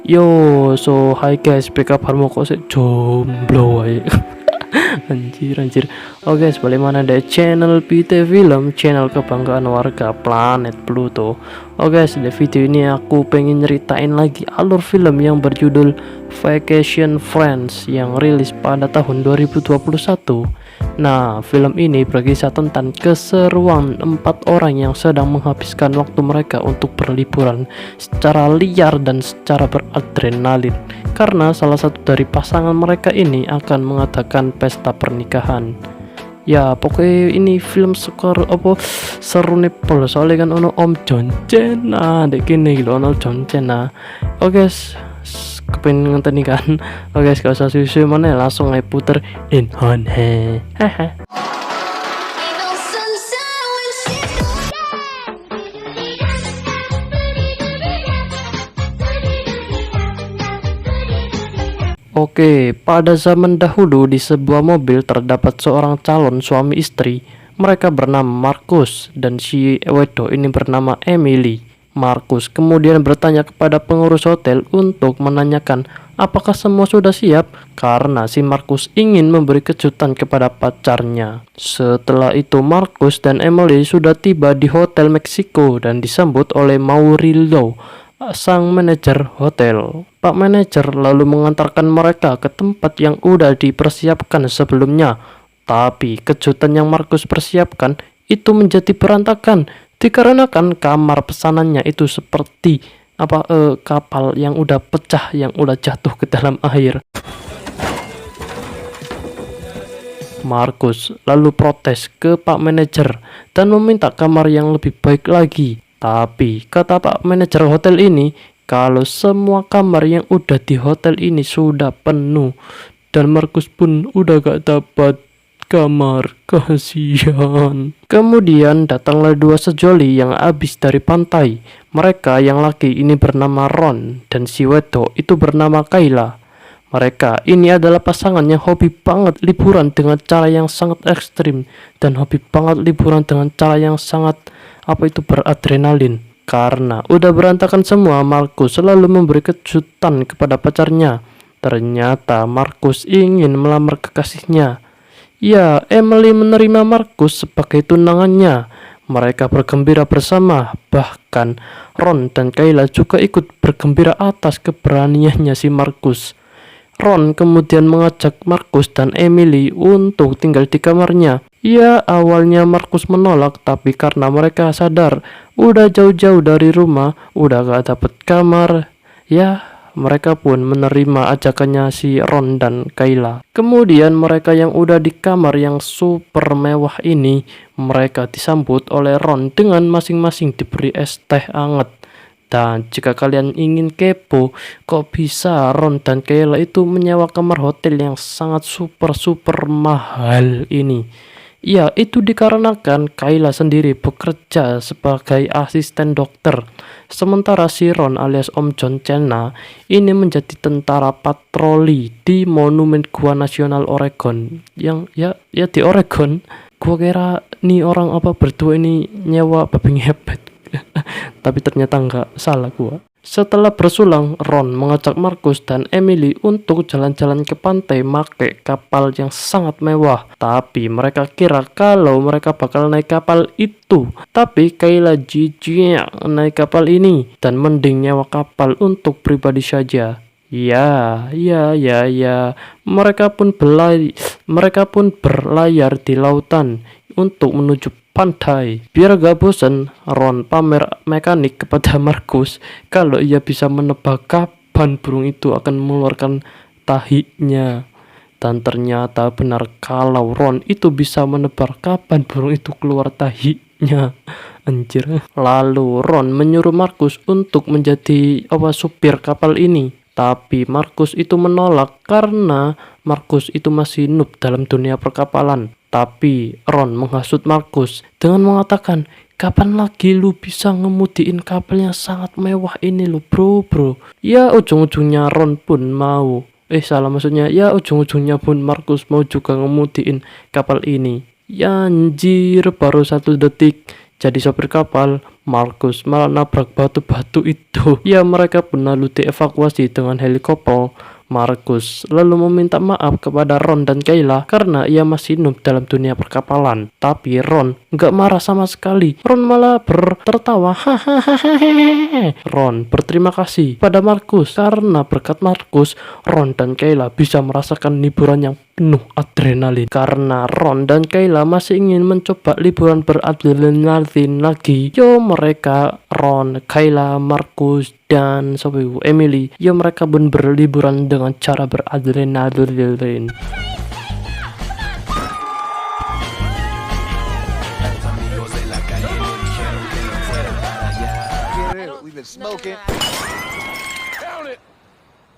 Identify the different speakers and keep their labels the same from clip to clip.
Speaker 1: Yo, so hi guys, pick up kabarmu kok sih jomblo aja. Anjir. Oke, balik mana ada channel PT Film, channel kebanggaan warga planet Pluto. Oke, di video ini aku pengen nyeritain lagi alur film yang berjudul Vacation Friends yang rilis pada tahun 2021. Nah, film ini berkisah tentang keseruan 4 orang yang sedang menghabiskan waktu mereka untuk berliburan secara liar dan secara beradrenalin, karena salah satu dari pasangan mereka ini akan mengadakan pesta pernikahan. Ya, pokoknya ini film seru nih pol, soalnya kan ono Om John Cena, dek kene gitu ono John Cena. Oke, kepengen ngenteni kan. Oke, gak usah susu mana, langsung aja puter in on he. Oke, pada zaman dahulu di sebuah mobil terdapat seorang calon suami istri. Mereka bernama Markus dan si Wedo ini bernama Emily. Markus kemudian bertanya kepada pengurus hotel untuk menanyakan apakah semua sudah siap, karena si Markus ingin memberi kejutan kepada pacarnya. Setelah itu Markus dan Emily sudah tiba di Hotel Meksiko dan disambut oleh Maurilio, sang manajer hotel. Pak manajer lalu mengantarkan mereka ke tempat yang udah dipersiapkan sebelumnya. Tapi kejutan yang Markus persiapkan itu menjadi berantakan dikarenakan kamar pesanannya itu seperti kapal yang udah pecah, yang udah jatuh ke dalam air. Markus lalu protes ke Pak manajer dan meminta kamar yang lebih baik lagi. Tapi kata Pak manajer hotel ini, kalau semua kamar yang udah di hotel ini sudah penuh dan Markus pun udah gak dapat kamar, kasihan. Kemudian datanglah 2 sejoli yang habis dari pantai. Mereka yang laki ini bernama Ron dan si Wedo itu bernama Kayla. Mereka ini adalah pasangan yang hobi banget liburan dengan cara yang sangat ekstrim dan hobi banget liburan dengan cara yang sangat beradrenalin. Karena udah berantakan semua, Markus selalu memberi kejutan kepada pacarnya. Ternyata Markus ingin melamar kekasihnya. Ya, Emily menerima Markus sebagai tunangannya. Mereka bergembira bersama, bahkan Ron dan Kayla juga ikut bergembira atas keberaniannya si Markus. Ron kemudian mengajak Markus dan Emily untuk tinggal di kamarnya. Ya, awalnya Markus menolak, tapi karena mereka sadar udah jauh-jauh dari rumah, udah gak dapet kamar, ya mereka pun menerima ajakannya si Ron dan Kayla. Kemudian mereka yang udah di kamar yang super mewah ini, mereka disambut oleh Ron dengan masing-masing diberi es teh hangat. Dan jika kalian ingin kepo, kok bisa Ron dan Kayla itu menyewa kamar hotel yang sangat super mahal ini? Ya, itu dikarenakan Kayla sendiri bekerja sebagai asisten dokter, sementara si Ron alias Om John Cena ini menjadi tentara patroli di Monumen Gua Nasional Oregon. Yang ya di Oregon. Gua kira nih orang berdua ini nyewa babi ngepet. Tapi ternyata enggak, salah gua. Setelah bersulang, Ron mengajak Markus dan Emily untuk jalan-jalan ke pantai make kapal yang sangat mewah. Tapi mereka kira kalau mereka bakal naik kapal itu. Tapi Kayla jijik naik kapal ini dan mending nyewa kapal untuk pribadi saja. Ya. Mereka pun berlayar di lautan untuk menuju pantai. Biar gak bosan, Ron pamer mekanik kepada Markus kalau ia bisa menebak kapan burung itu akan mengeluarkan tahinya. Dan ternyata benar kalau Ron itu bisa menebak kapan burung itu keluar tahinya. Anjir. Lalu Ron menyuruh Markus untuk menjadi supir kapal ini. Tapi Markus itu menolak karena Markus itu masih noob dalam dunia perkapalan. Tapi Ron menghasut Markus dengan mengatakan, kapan lagi lu bisa ngemudiin kapal yang sangat mewah ini lu bro. Ya ujung-ujungnya Ron pun mau. Ya ujung-ujungnya pun Markus mau juga ngemudiin kapal ini. Ya anjir, baru 1 detik jadi sopir kapal, Markus malah nabrak batu-batu itu. Ya, mereka pun lalu dievakuasi dengan helikopter. Markus lalu meminta maaf kepada Ron dan Kayla karena ia masih noob dalam dunia perkapalan. Tapi Ron nggak marah sama sekali. Ron malah tertawa. Hahaha. Ron berterima kasih pada Markus karena berkat Markus, Ron dan Kayla bisa merasakan liburan yang penuh adrenalin. Karena Ron dan Kayla masih ingin mencoba liburan beradrenalin lagi. Yo, mereka Ron, Kayla, Markus, dan Emily, yo mereka pun berliburan dengan cara beradrenalin.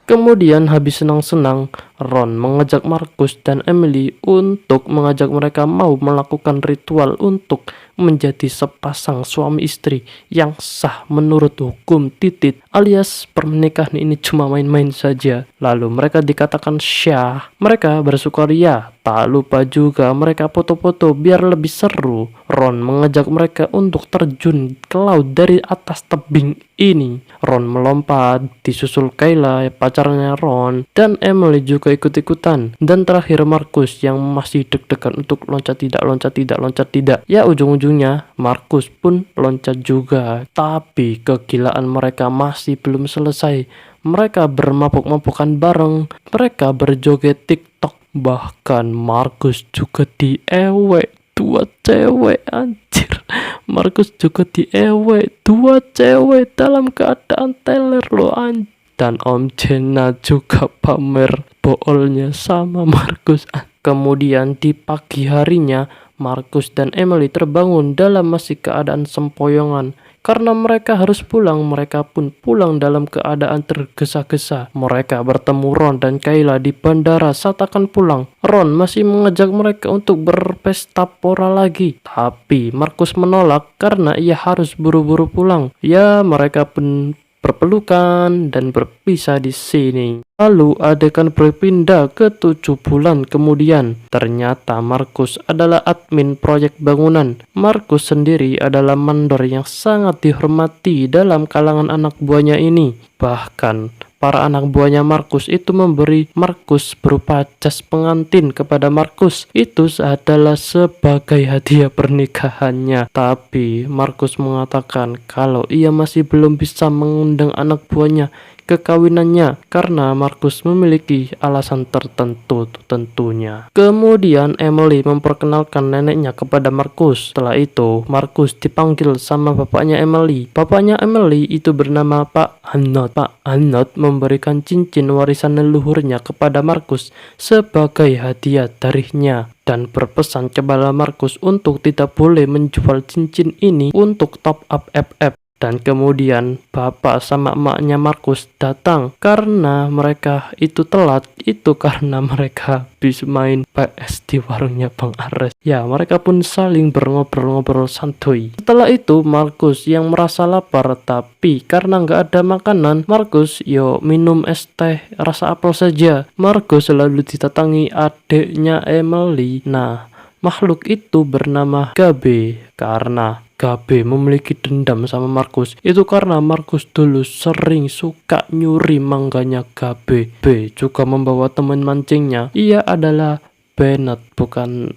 Speaker 1: Kemudian habis senang-senang, Ron mengajak Markus dan Emily untuk mengajak mereka mau melakukan ritual untuk menjadi sepasang suami istri yang sah menurut hukum titit, alias pernikahan ini cuma main-main saja. Lalu mereka dikatakan syah. Mereka bersukaria. Tak lupa juga mereka foto-foto biar lebih seru. Ron mengajak mereka untuk terjun ke laut dari atas tebing ini. Ron melompat, disusul Kayla, pacarnya Ron, dan Emily juga ikut-ikutan. Dan terakhir Markus yang masih deg-degan untuk loncat tidak. Ya, ujung-ujungnya Markus pun loncat juga. Tapi kegilaan mereka masih belum selesai. Mereka bermabuk-mabukan bareng. Mereka berjoget TikTok. Bahkan Markus juga diewek 2 cewek, anjir. Markus juga diewek 2 cewek dalam keadaan teler loh, anjir. Dan Om Jenna juga pamer boolnya sama Markus. Kemudian di pagi harinya, Markus dan Emily terbangun dalam masih keadaan sempoyongan. Karena mereka harus pulang, mereka pun pulang dalam keadaan tergesa-gesa. Mereka bertemu Ron dan Kayla di bandara saat akan pulang. Ron masih mengajak mereka untuk berpesta pora lagi. Tapi Markus menolak karena ia harus buru-buru pulang. Ya, mereka pun berpelukan dan berpisah di sini. Lalu adegan berpindah ke 7 bulan kemudian. Ternyata Markus adalah admin proyek bangunan. Markus sendiri adalah mandor yang sangat dihormati dalam kalangan anak buahnya ini. Bahkan para anak buahnya Markus itu memberi Markus berupa jas pengantin kepada Markus. Itu adalah sebagai hadiah pernikahannya. Tapi Markus mengatakan kalau ia masih belum bisa mengundang anak buahnya ke kawinannya karena Markus memiliki alasan tertentu tentunya. Kemudian Emily memperkenalkan neneknya kepada Markus. Setelah itu Markus dipanggil sama bapaknya Emily. Bapaknya Emily itu bernama Pak Hanot. Pak Hanot memberikan cincin warisan leluhurnya kepada Markus sebagai hadiah darinya dan berpesan kepada Markus untuk tidak boleh menjual cincin ini untuk top up FF. Dan kemudian bapak sama emaknya Markus datang karena mereka itu telat. Itu karena mereka habis main PS di warungnya Bang Ares. Ya, mereka pun saling berobrol-ngobrol santuy. Setelah itu Markus yang merasa lapar, tapi karena nggak ada makanan, Markus minum es teh rasa apel saja. Markus selalu didatangi adiknya Emily. Nah, makhluk itu bernama Gabe karena Gabe memiliki dendam sama Markus. Itu karena Markus dulu sering suka nyuri mangganya Gabe. B juga membawa teman mancingnya. Ia adalah Bennett, bukan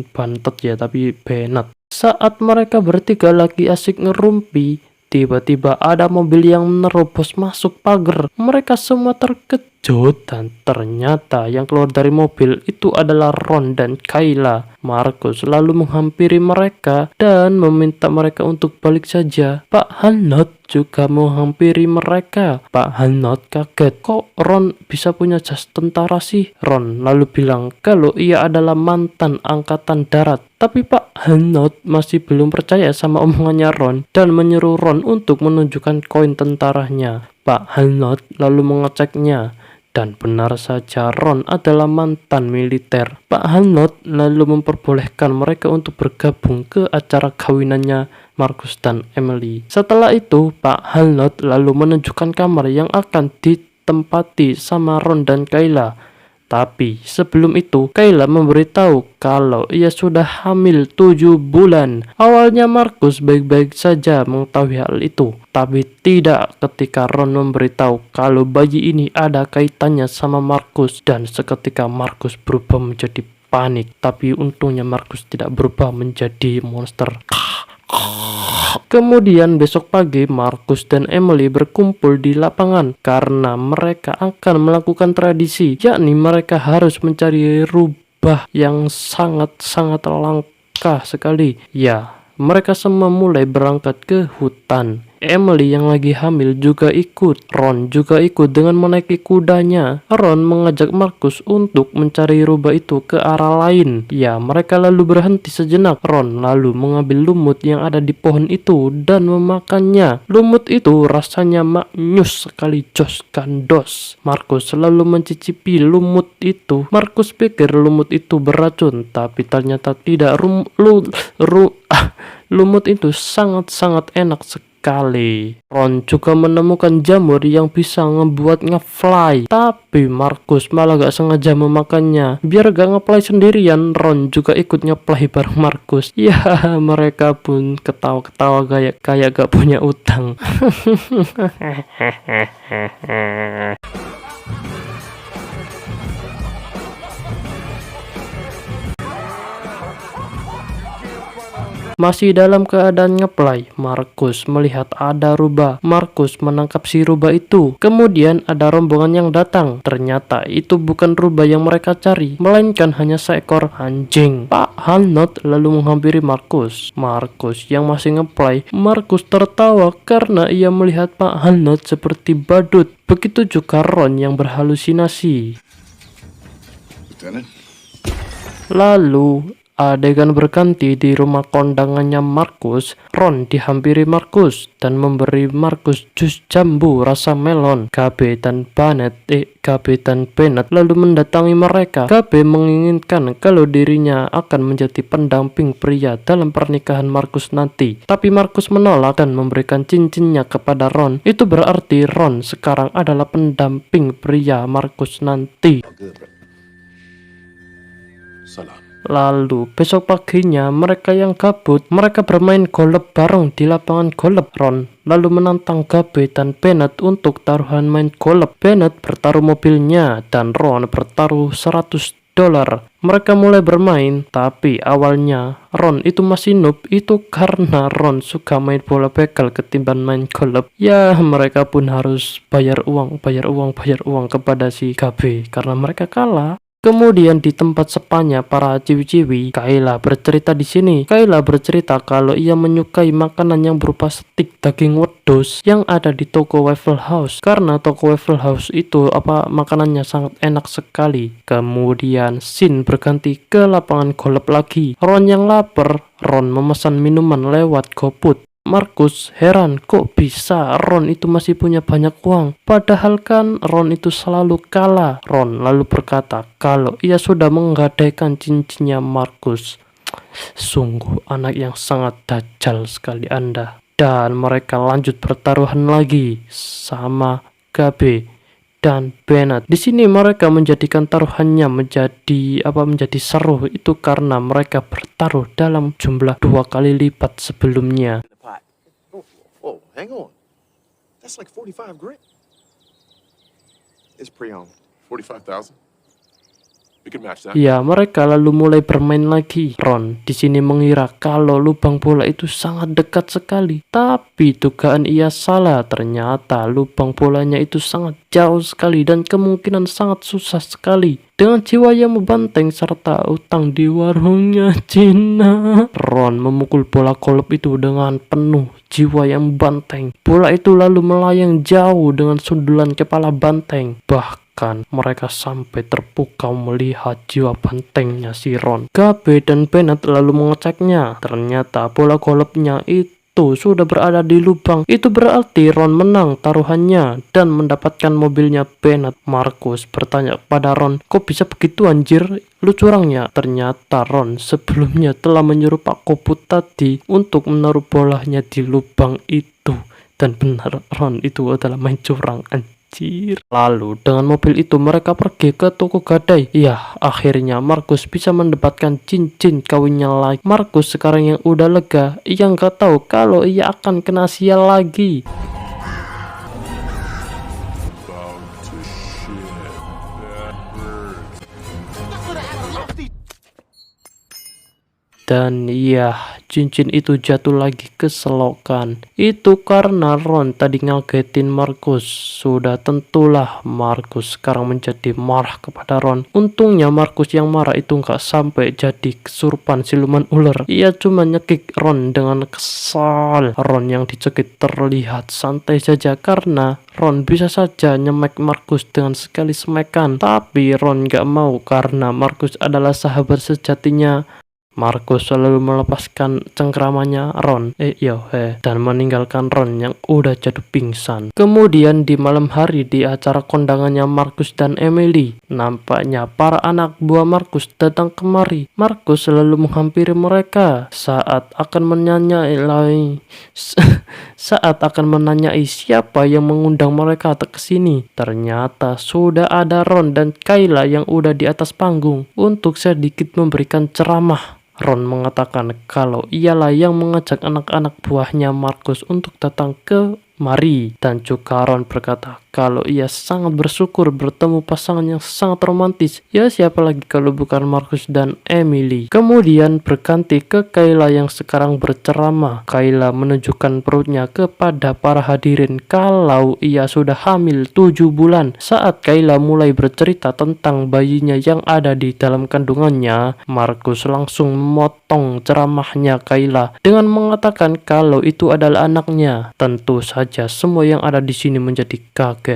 Speaker 1: Bantet ya, tapi Bennett. Saat mereka bertiga lagi asik ngerumpi, tiba-tiba ada mobil yang menerobos masuk pagar. Mereka semua terkejut dan ternyata yang keluar dari mobil itu adalah Ron dan Kayla. Markus lalu menghampiri mereka dan meminta mereka untuk balik saja. Pak Hanot juga menghampiri mereka. Pak Hanot kaget, kok Ron bisa punya jas tentara sih? Ron lalu bilang kalau ia adalah mantan angkatan darat. Tapi Pak Hanot masih belum percaya sama omongannya Ron dan menyuruh Ron untuk menunjukkan koin tentaranya. Pak Hanot lalu mengeceknya. Dan benar saja Ron adalah mantan militer. Pak Hanot lalu memperbolehkan mereka untuk bergabung ke acara kawinannya Markus dan Emily. Setelah itu Pak Hanot lalu menunjukkan kamar yang akan ditempati sama Ron dan Kayla. Tapi sebelum itu, Kayla memberitahu kalau ia sudah hamil 7 bulan. Awalnya Markus baik-baik saja mengetahui hal itu, tapi tidak ketika Ron memberitahu kalau bayi ini ada kaitannya sama Markus, dan seketika Markus berubah menjadi panik. Tapi untungnya Markus tidak berubah menjadi monster. Kemudian besok pagi Markus dan Emily berkumpul di lapangan karena mereka akan melakukan tradisi, yakni mereka harus mencari rubah yang sangat-sangat langka sekali. Ya, mereka semua mulai berangkat ke hutan. Emily yang lagi hamil juga ikut. Ron juga ikut dengan menaiki kudanya. Ron mengajak Markus untuk mencari rubah itu ke arah lain. Ya, mereka lalu berhenti sejenak. Ron lalu mengambil lumut yang ada di pohon itu dan memakannya. Lumut itu rasanya maknyus sekali, jos gandos. Markus selalu mencicipi lumut itu. Markus pikir lumut itu beracun, tapi ternyata tidak. Lumut itu sangat-sangat enak sekali. Ron juga menemukan jamur yang bisa ngebuat ngefly, tapi Markus malah gak sengaja memakannya. Biar gak ngefly sendirian, Ron juga ikut ngefly bareng Markus. Ya, mereka pun ketawa-ketawa kayak gak punya utang. Masih dalam keadaan ngeplay, Markus melihat ada rubah. Markus menangkap si rubah itu. Kemudian ada rombongan yang datang. Ternyata itu bukan rubah yang mereka cari, melainkan hanya seekor anjing. Pak Halnot lalu menghampiri Markus. Markus yang masih ngeplay, Markus tertawa karena ia melihat Pak Halnot seperti badut. Begitu juga Ron yang berhalusinasi. Lalu adegan berganti di rumah kondangannya Markus. Ron dihampiri Markus dan memberi Markus jus jambu rasa melon. Gabe dan Bennett lalu mendatangi mereka. Gabe menginginkan kalau dirinya akan menjadi pendamping pria dalam pernikahan Markus nanti. Tapi Markus menolak dan memberikan cincinnya kepada Ron. Itu berarti Ron sekarang adalah pendamping pria Markus nanti. Lalu besok paginya mereka yang gabut, mereka bermain golf bareng di lapangan golf. Ron lalu menantang Gabe dan Bennett untuk taruhan main golf. Bennett bertaruh mobilnya dan Ron bertaruh $100. Mereka mulai bermain, tapi awalnya Ron itu masih noob. Itu karena Ron suka main bola bekel ketimbang main golf. Ya, mereka pun harus bayar uang kepada si Gabe karena mereka kalah. Kemudian di tempat sepanya para ciwi-ciwi, Kayla bercerita di sini. Kayla bercerita kalau ia menyukai makanan yang berupa stik daging wedus yang ada di toko Waffle House, karena toko Waffle House itu makanannya sangat enak sekali. Kemudian scene berganti ke lapangan golf lagi. Ron yang lapar, Ron memesan minuman lewat GoFood. Markus heran kok bisa Ron itu masih punya banyak uang, padahal kan Ron itu selalu kalah. Ron lalu berkata kalau ia sudah menggadaikan cincinnya Markus. Sungguh anak yang sangat dajjal sekali Anda. Dan mereka lanjut bertaruhan lagi sama Gabe dan Bennett. Di sini mereka menjadikan taruhannya menjadi seru itu karena mereka bertaruh dalam jumlah 2 kali lipat sebelumnya.
Speaker 2: Whoa, hang on. That's like 45 grand. It's pre-owned. 45,000. We can match that.
Speaker 1: Ya, mereka lalu mulai bermain lagi. Ron di sini mengira kalau lubang bola itu sangat dekat sekali, tapi dugaan ia salah. Ternyata lubang bolanya itu sangat jauh sekali dan kemungkinan sangat susah sekali. Dengan jiwa yang membanteng serta utang di warungnya Cina, Ron memukul bola golf itu dengan penuh jiwa yang membanteng. Bola itu lalu melayang jauh dengan sundulan kepala banteng. Bahkan mereka sampai terpukau melihat jiwa bantengnya si Ron. Gabe dan Bennett lalu mengeceknya. Ternyata bola golfnya itu sudah berada di lubang. Itu berarti Ron menang taruhannya dan mendapatkan mobilnya Bennett. Markus bertanya kepada Ron, kok bisa begitu anjir? Lu curangnya? Ternyata Ron sebelumnya telah menyuruh Pak Kobut tadi untuk menaruh bolanya di lubang itu. Dan benar, Ron itu adalah main curang. Anjir. Lalu dengan mobil itu mereka pergi ke toko gadai. Ya, akhirnya Markus bisa mendapatkan cincin kawinnya lagi. Markus sekarang yang udah lega, ia nggak tahu kalau ia akan kena sial lagi. Dan iya, cincin itu jatuh lagi ke selokan. Itu karena Ron tadi ngagetin Markus. Sudah tentulah Markus sekarang menjadi marah kepada Ron. Untungnya Markus yang marah itu nggak sampai jadi kesurupan siluman ular. Ia cuma nyekik Ron dengan kesal. Ron yang dicekik terlihat santai saja karena Ron bisa saja nyemek Markus dengan sekali semekan. Tapi Ron nggak mau karena Markus adalah sahabat sejatinya. Markus selalu melepaskan cengkramannya Ron dan meninggalkan Ron yang udah jatuh pingsan. Kemudian di malam hari di acara kondangannya Markus dan Emily, nampaknya para anak buah Markus datang kemari. Markus selalu menghampiri mereka saat akan menanyai siapa yang mengundang mereka ke sini. Ternyata sudah ada Ron dan Kayla yang udah di atas panggung untuk sedikit memberikan ceramah. Ron mengatakan kalau ialah yang mengajak anak-anak buahnya Markus untuk datang ke mari, dan juga Ron berkata kalau ia sangat bersyukur bertemu pasangan yang sangat romantis. Ya, siapa lagi kalau bukan Markus dan Emily. Kemudian berganti ke Kayla yang sekarang berceramah. Kayla menunjukkan perutnya kepada para hadirin kalau ia sudah hamil 7 bulan. Saat Kayla mulai bercerita tentang bayinya yang ada di dalam kandungannya, Markus langsung memotong ceramahnya Kayla dengan mengatakan kalau itu adalah anaknya. Tentu saja semua yang ada di sini menjadi kaget.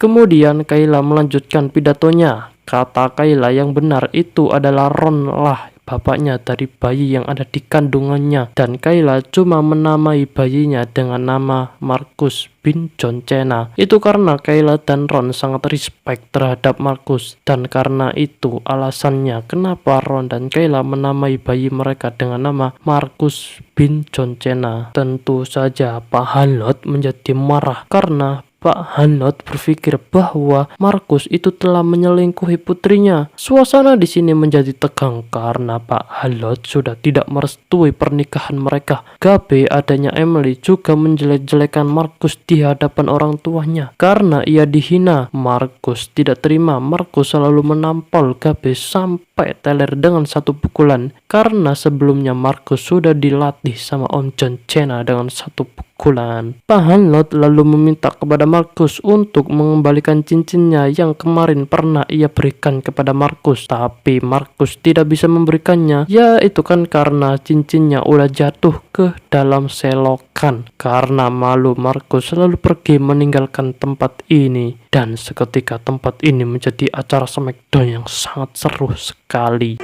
Speaker 1: Kemudian Kayla melanjutkan pidatonya. Kata Kayla yang benar itu adalah Ron lah bapaknya dari bayi yang ada di kandungannya, dan Kayla cuma menamai bayinya dengan nama Markus bin John Cena. Itu karena Kayla dan Ron sangat respect terhadap Markus, dan karena itu alasannya kenapa Ron dan Kayla menamai bayi mereka dengan nama Markus bin John Cena. Tentu saja Pak Hanlot menjadi marah karena Pak Hanlot berpikir bahwa Markus itu telah menyelingkuhi putrinya. Suasana di sini menjadi tegang karena Pak Hanlot sudah tidak merestui pernikahan mereka. Gabe adanya Emily juga menjelek-jelekan Markus di hadapan orang tuanya karena ia dihina. Markus tidak terima. Markus selalu menampol Gabe sampai teler dengan satu pukulan karena sebelumnya Markus sudah dilatih sama Om John Cena dengan satu pukulan. Pak Hanlot lalu meminta kepada Markus untuk mengembalikan cincinnya yang kemarin pernah ia berikan kepada Markus, tapi Markus tidak bisa memberikannya. Ya, itu kan karena cincinnya udah jatuh ke dalam selokan. Karena malu, Markus selalu pergi meninggalkan tempat ini, dan seketika tempat ini menjadi acara Smackdown yang sangat seru sekali.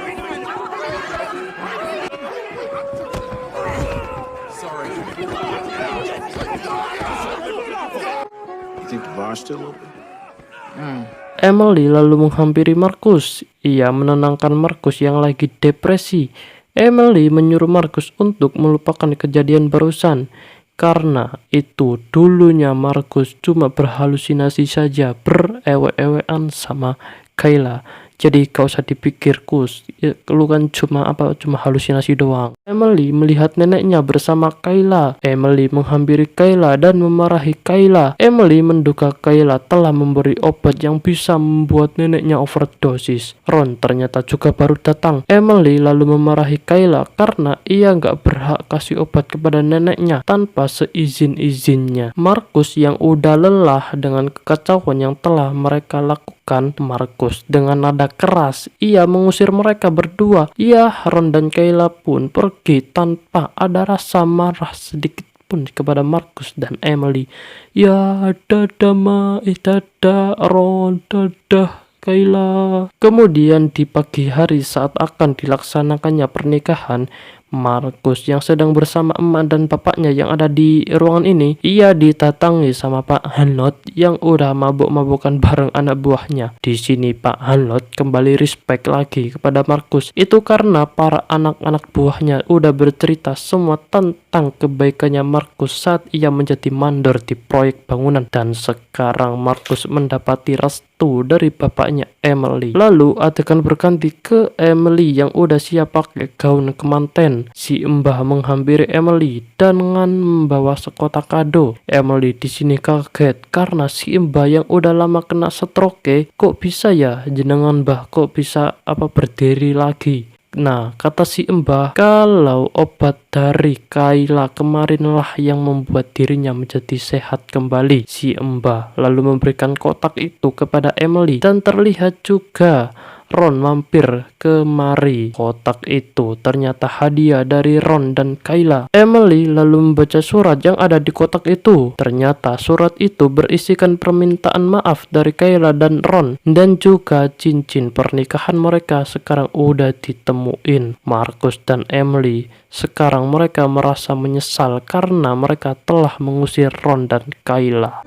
Speaker 2: Think the bar's still open?
Speaker 1: Emily lalu menghampiri Markus. Ia menenangkan Markus yang lagi depresi. Emily menyuruh Markus untuk melupakan kejadian barusan. Karena itu dulunya Markus cuma berhalusinasi saja, berewe-ewean sama Kayla. Jadi gak usah dipikir, Kus, ya, lu kan cuma halusinasi doang. Emily melihat neneknya bersama Kayla. Emily menghampiri Kayla dan memarahi Kayla. Emily menduga Kayla telah memberi obat yang bisa membuat neneknya overdosis. Ron ternyata juga baru datang. Emily lalu memarahi Kayla karena ia gak berhak kasih obat kepada neneknya tanpa seizin-izinnya. Markus yang udah lelah dengan kekacauan yang telah mereka lakukan, Markus dengan nada keras ia mengusir mereka berdua. Ya, Ron dan Kayla pun pergi tanpa ada rasa marah sedikit pun kepada Markus dan Emily. Ya, dadah Ron, dadah Kayla. Kemudian di pagi hari saat akan dilaksanakannya pernikahan, Markus yang sedang bersama emak dan bapaknya yang ada di ruangan ini, ia didatangi sama Pak Hanlot yang udah mabuk-mabukan bareng anak buahnya. Di sini Pak Hanlot kembali respect lagi kepada Markus. Itu karena para anak-anak buahnya udah bercerita semua tentang kebaikannya Markus saat ia menjadi mandor di proyek bangunan. Dan sekarang Markus mendapati restu dari bapaknya Emily. Lalu adegan berganti ke Emily yang udah siap pakai gaun kemanten. Si Mbah menghampiri Emily dengan membawa sekotak kado. Emily di sini kaget karena si Mbah yang udah lama kena stroke, kok bisa ya jenengan Mbah kok bisa berdiri lagi. Nah, kata si Mbah, kalau obat dari Kayla kemarinlah yang membuat dirinya menjadi sehat kembali. Si Mbah lalu memberikan kotak itu kepada Emily dan terlihat juga Ron mampir kemari. Kotak itu ternyata hadiah dari Ron dan Kayla. Emily lalu membaca surat yang ada di kotak itu. Ternyata surat itu berisikan permintaan maaf dari Kayla dan Ron, dan juga cincin pernikahan mereka sekarang udah ditemuin. Markus dan Emily sekarang mereka merasa menyesal karena mereka telah mengusir Ron dan Kayla.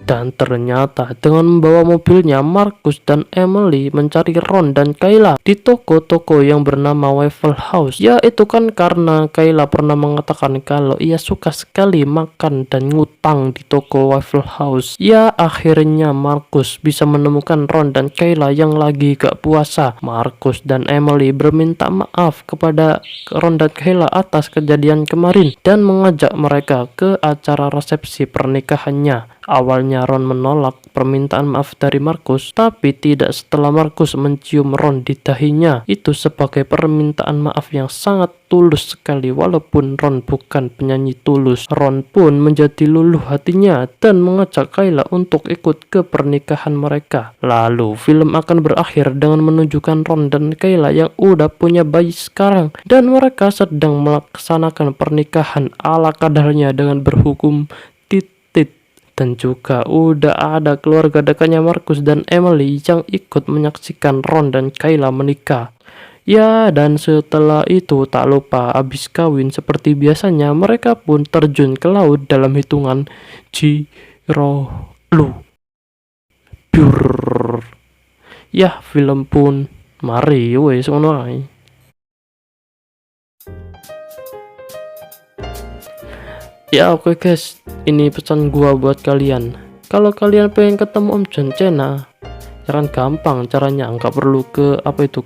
Speaker 1: Dan ternyata dengan membawa mobilnya, Markus dan Emily mencari Ron dan Kayla di toko-toko yang bernama Waffle House. Ya itu kan karena Kayla pernah mengatakan kalau ia suka sekali makan dan ngutang di toko Waffle House. Ya akhirnya Markus bisa menemukan Ron dan Kayla yang lagi gak puasa. Markus dan Emily berminta maaf kepada Ron dan Kayla atas kejadian kemarin dan mengajak mereka ke acara resepsi pernikahannya. Awalnya Ron menolak permintaan maaf dari Markus, tapi tidak setelah Markus mencium Ron di dahinya. Itu sebagai permintaan maaf yang sangat tulus sekali. Walaupun Ron bukan penyanyi tulus, Ron pun menjadi luluh hatinya dan mengajak Kayla untuk ikut ke pernikahan mereka. Lalu film akan berakhir dengan menunjukkan Ron dan Kayla yang udah punya bayi sekarang, dan mereka sedang melaksanakan pernikahan ala kadarnya dengan berhukum titit. Dan juga udah ada keluarga dekatnya Markus dan Emily yang ikut menyaksikan Ron dan Kayla menikah. Ya, dan setelah itu tak lupa abis kawin seperti biasanya mereka pun terjun ke laut dalam hitungan Jirolu. Biur. Ya, film pun mari wes ngono ae. Ya oke guys, ini pesan gua buat kalian. Kalau kalian pengen ketemu Om John Cena, jangan gampang caranya, nggak perlu ke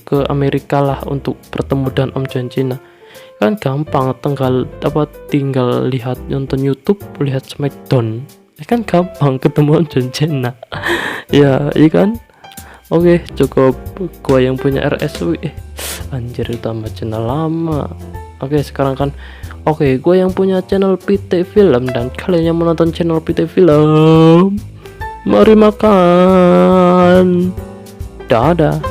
Speaker 1: ke Amerika lah untuk bertemu dengan Om John Cena. Kan gampang, tinggal lihat nonton YouTube, lihat Smackdown. Kan gampang ketemu Om John Cena. Ya, iya kan? Oke, cukup gua yang punya RSW. Anjir, tambah channel lama. Oke, sekarang kan gue yang punya channel PT Film dan kalian yang menonton channel PT Film, mari makan. Dadah.